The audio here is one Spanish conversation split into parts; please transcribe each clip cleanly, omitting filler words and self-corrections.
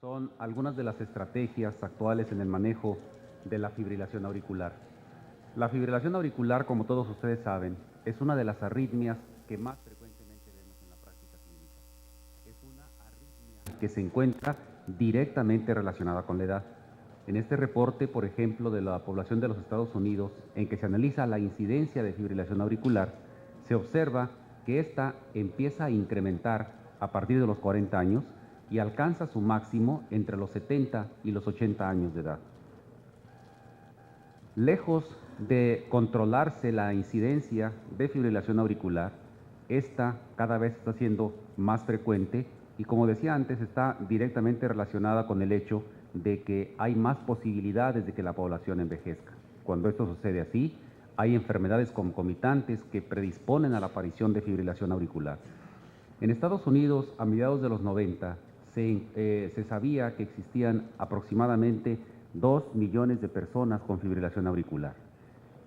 Son algunas de las estrategias actuales en el manejo de la fibrilación auricular. La fibrilación auricular, como todos ustedes saben, es una de las arritmias que más frecuentemente vemos en la práctica clínica. Es una arritmia que se encuentra directamente relacionada con la edad. En este reporte, por ejemplo, de la población de los Estados Unidos, en que se analiza la incidencia de fibrilación auricular, se observa que esta empieza a incrementar a partir de los 40 años y alcanza su máximo entre los 70 y los 80 años de edad. Lejos de controlarse la incidencia de fibrilación auricular, esta cada vez está siendo más frecuente y, como decía antes, está directamente relacionada con el hecho de que hay más posibilidades de que la población envejezca. Cuando esto sucede así, hay enfermedades concomitantes que predisponen a la aparición de fibrilación auricular. En Estados Unidos, a mediados de los 90, se sabía que existían aproximadamente 2 millones de personas con fibrilación auricular.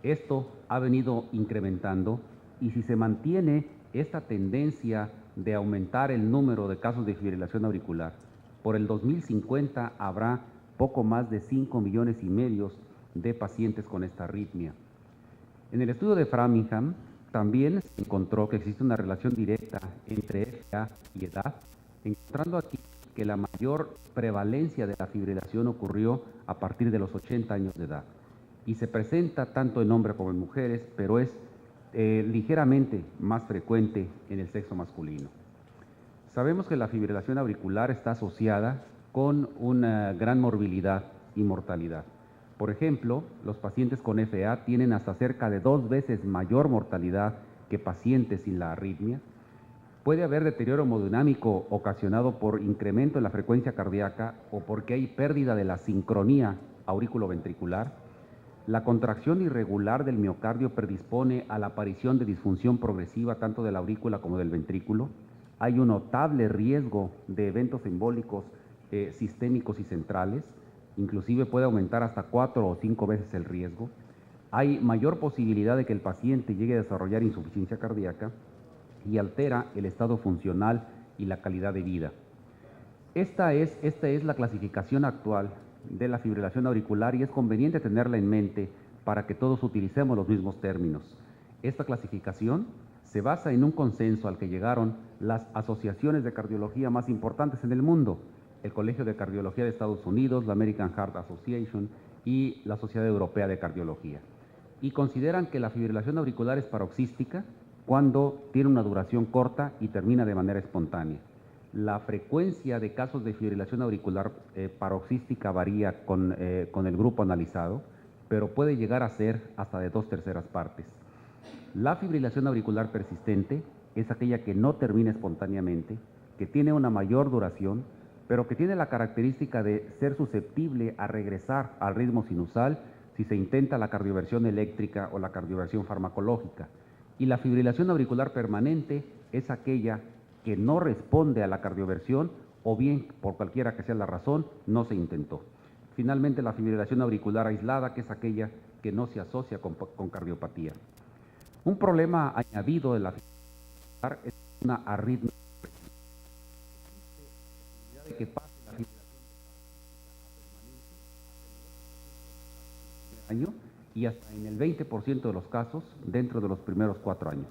Esto ha venido incrementando y si se mantiene esta tendencia de aumentar el número de casos de fibrilación auricular, por el 2050 habrá poco más de 5 millones y medio de pacientes con esta arritmia. En el estudio de Framingham también se encontró que existe una relación directa entre FA y edad, encontrando aquí que la mayor prevalencia de la fibrilación ocurrió a partir de los 80 años de edad y se presenta tanto en hombres como en mujeres, pero es ligeramente más frecuente en el sexo masculino. Sabemos que la fibrilación auricular está asociada con una gran morbilidad y mortalidad. Por ejemplo, los pacientes con FA tienen hasta cerca de 2 veces mayor mortalidad que pacientes sin la arritmia. Puede haber deterioro hemodinámico ocasionado por incremento en la frecuencia cardíaca o porque hay pérdida de la sincronía aurículo-ventricular. La contracción irregular del miocardio predispone a la aparición de disfunción progresiva tanto de la aurícula como del ventrículo. Hay un notable riesgo de eventos embólicos sistémicos y centrales, inclusive puede aumentar hasta 4 o 5 veces el riesgo. Hay mayor posibilidad de que el paciente llegue a desarrollar insuficiencia cardíaca y altera el estado funcional y la calidad de vida. Esta es la clasificación actual de la fibrilación auricular y es conveniente tenerla en mente para que todos utilicemos los mismos términos. Esta clasificación se basa en un consenso al que llegaron las asociaciones de cardiología más importantes en el mundo, el Colegio de Cardiología de Estados Unidos, la American Heart Association y la Sociedad Europea de Cardiología. Y consideran que la fibrilación auricular es paroxística cuando tiene una duración corta y termina de manera espontánea. La frecuencia de casos de fibrilación auricular paroxística varía con el grupo analizado, pero puede llegar a ser hasta de 2/3 partes. La fibrilación auricular persistente es aquella que no termina espontáneamente, que tiene una mayor duración, pero que tiene la característica de ser susceptible a regresar al ritmo sinusal si se intenta la cardioversión eléctrica o la cardioversión farmacológica. Y la fibrilación auricular permanente es aquella que no responde a la cardioversión o bien, por cualquiera que sea la razón, no se intentó. Finalmente, la fibrilación auricular aislada, que es aquella que no se asocia con cardiopatía. Un problema añadido de la fibrilación auricular es una arritmia de que pase la fibrilación año y hasta en el 20% de los casos dentro de los primeros 4 años.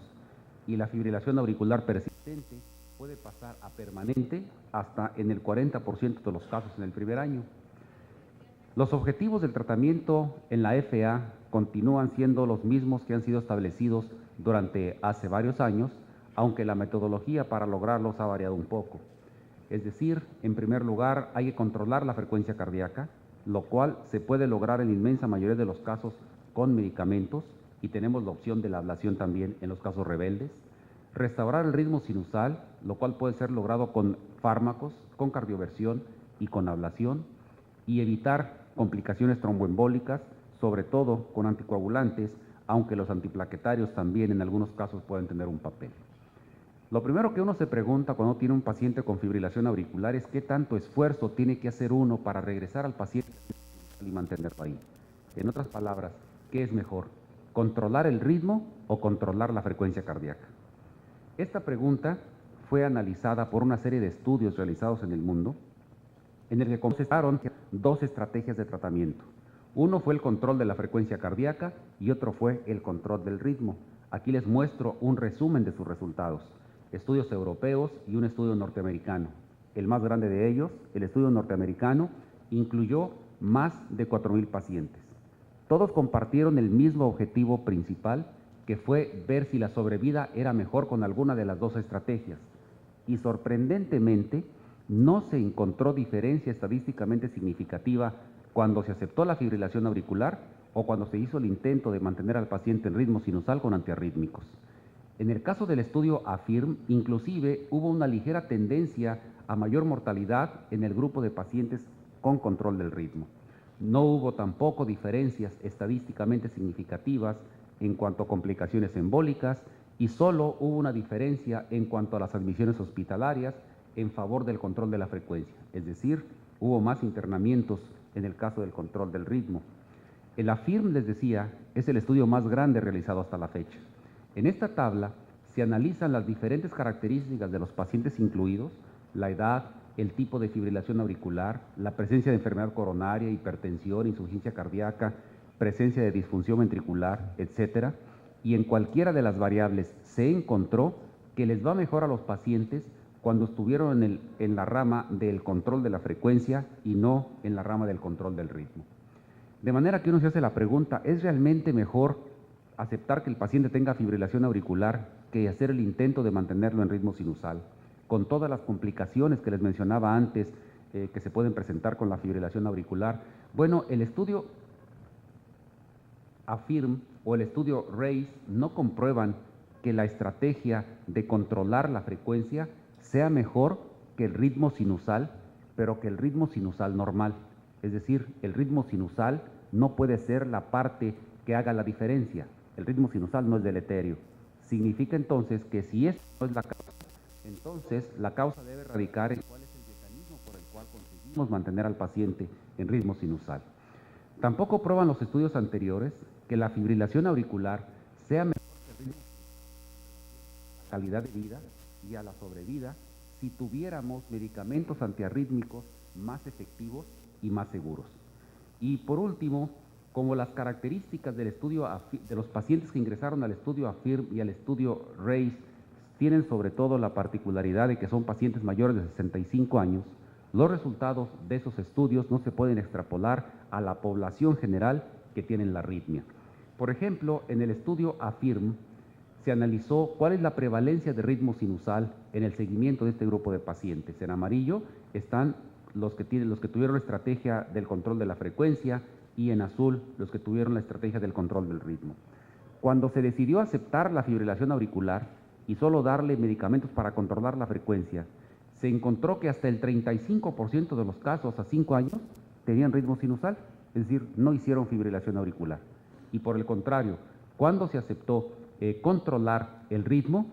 Y la fibrilación auricular persistente puede pasar a permanente hasta en el 40% de los casos en el primer año. Los objetivos del tratamiento en la FA continúan siendo los mismos que han sido establecidos durante hace varios años, aunque la metodología para lograrlos ha variado un poco. Es decir, en primer lugar, hay que controlar la frecuencia cardíaca, lo cual se puede lograr en la inmensa mayoría de los casos con medicamentos, y tenemos la opción de la ablación también en los casos rebeldes. Restaurar el ritmo sinusal, lo cual puede ser logrado con fármacos, con cardioversión y con ablación, y evitar complicaciones tromboembólicas, sobre todo con anticoagulantes, aunque los antiplaquetarios también en algunos casos pueden tener un papel. Lo primero que uno se pregunta cuando tiene un paciente con fibrilación auricular es qué tanto esfuerzo tiene que hacer uno para regresar al paciente y mantenerlo ahí. En otras palabras, ¿qué es mejor? ¿Controlar el ritmo o controlar la frecuencia cardíaca? Esta pregunta fue analizada por una serie de estudios realizados en el mundo en el que constaron dos estrategias de tratamiento. Uno fue el control de la frecuencia cardíaca y otro fue el control del ritmo. Aquí les muestro un resumen de sus resultados. Estudios europeos y un estudio norteamericano. El más grande de ellos, el estudio norteamericano, incluyó más de 4,000 pacientes. Todos compartieron el mismo objetivo principal, que fue ver si la sobrevida era mejor con alguna de las dos estrategias. Y sorprendentemente, no se encontró diferencia estadísticamente significativa cuando se aceptó la fibrilación auricular o cuando se hizo el intento de mantener al paciente en ritmo sinusal con antiarrítmicos. En el caso del estudio AFIRM, inclusive hubo una ligera tendencia a mayor mortalidad en el grupo de pacientes con control del ritmo. No hubo tampoco diferencias estadísticamente significativas en cuanto a complicaciones embólicas y solo hubo una diferencia en cuanto a las admisiones hospitalarias en favor del control de la frecuencia, es decir, hubo más internamientos en el caso del control del ritmo. El AFIRM, les decía, es el estudio más grande realizado hasta la fecha. En esta tabla se analizan las diferentes características de los pacientes incluidos, la edad, el tipo de fibrilación auricular, la presencia de enfermedad coronaria, hipertensión, insuficiencia cardíaca, presencia de disfunción ventricular, etcétera, y en cualquiera de las variables se encontró que les va mejor a los pacientes cuando estuvieron en la rama del control de la frecuencia y no en la rama del control del ritmo. De manera que uno se hace la pregunta, ¿es realmente mejor aceptar que el paciente tenga fibrilación auricular que hacer el intento de mantenerlo en ritmo sinusal, con todas las complicaciones que les mencionaba antes que se pueden presentar con la fibrilación auricular? Bueno, el estudio AFIRM o el estudio RAISE no comprueban que la estrategia de controlar la frecuencia sea mejor que el ritmo sinusal, pero que el ritmo sinusal normal. Es decir, el ritmo sinusal no puede ser la parte que haga la diferencia. El ritmo sinusal no es deleterio. Significa entonces que si esto no es la causa, entonces la causa debe radicar en cuál es el mecanismo por el cual conseguimos mantener al paciente en ritmo sinusal. Tampoco prueban los estudios anteriores que la fibrilación auricular sea mejor que el ritmo sinusal, a la calidad de vida y a la sobrevida si tuviéramos medicamentos antiarrítmicos más efectivos y más seguros. Y por último, como las características del estudio de los pacientes que ingresaron al estudio AFIRM y al estudio RAISE tienen sobre todo la particularidad de que son pacientes mayores de 65 años, los resultados de esos estudios no se pueden extrapolar a la población general que tienen la arritmia. Por ejemplo, en el estudio AFIRM se analizó cuál es la prevalencia de ritmo sinusal en el seguimiento de este grupo de pacientes. En amarillo están los que tuvieron la estrategia del control de la frecuencia y en azul los que tuvieron la estrategia del control del ritmo. Cuando se decidió aceptar la fibrilación auricular y solo darle medicamentos para controlar la frecuencia, se encontró que hasta el 35% de los casos a 5 años tenían ritmo sinusal, es decir, no hicieron fibrilación auricular. Y por el contrario, cuando se aceptó controlar el ritmo,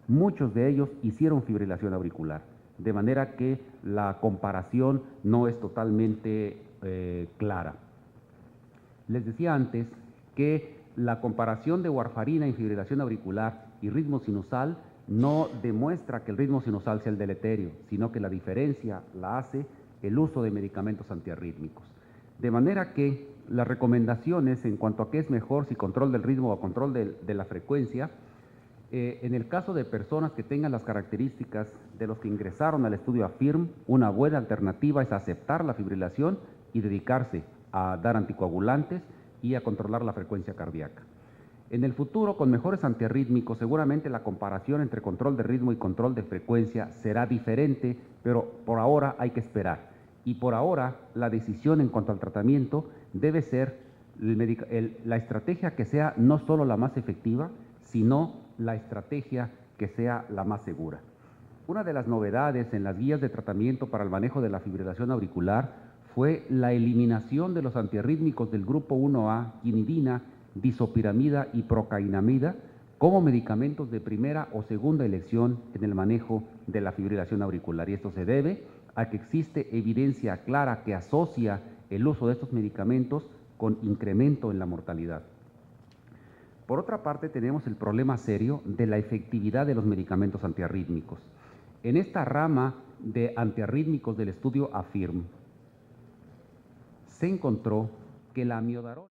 muchos de ellos hicieron fibrilación auricular, de manera que la comparación no es totalmente clara. Les decía antes que la comparación de warfarina en fibrilación auricular y ritmo sinusal no demuestra que el ritmo sinusal sea el deleterio, sino que la diferencia la hace el uso de medicamentos antiarrítmicos. De manera que las recomendaciones en cuanto a qué es mejor, si control del ritmo o control de la frecuencia, en el caso de personas que tengan las características de los que ingresaron al estudio AFIRM, una buena alternativa es aceptar la fibrilación y dedicarse a dar anticoagulantes y a controlar la frecuencia cardíaca. En el futuro, con mejores antiarrítmicos, seguramente la comparación entre control de ritmo y control de frecuencia será diferente, pero por ahora hay que esperar. Y por ahora, la decisión en cuanto al tratamiento debe ser la estrategia que sea no solo la más efectiva, sino la estrategia que sea la más segura. Una de las novedades en las guías de tratamiento para el manejo de la fibrilación auricular fue la eliminación de los antiarrítmicos del grupo 1A, quinidina, disopiramida y procainamida, como medicamentos de primera o segunda elección en el manejo de la fibrilación auricular. Y esto se debe a que existe evidencia clara que asocia el uso de estos medicamentos con incremento en la mortalidad. Por otra parte, tenemos el problema serio de la efectividad de los medicamentos antiarrítmicos. En esta rama de antiarrítmicos del estudio AFIRM, se encontró que la amiodarona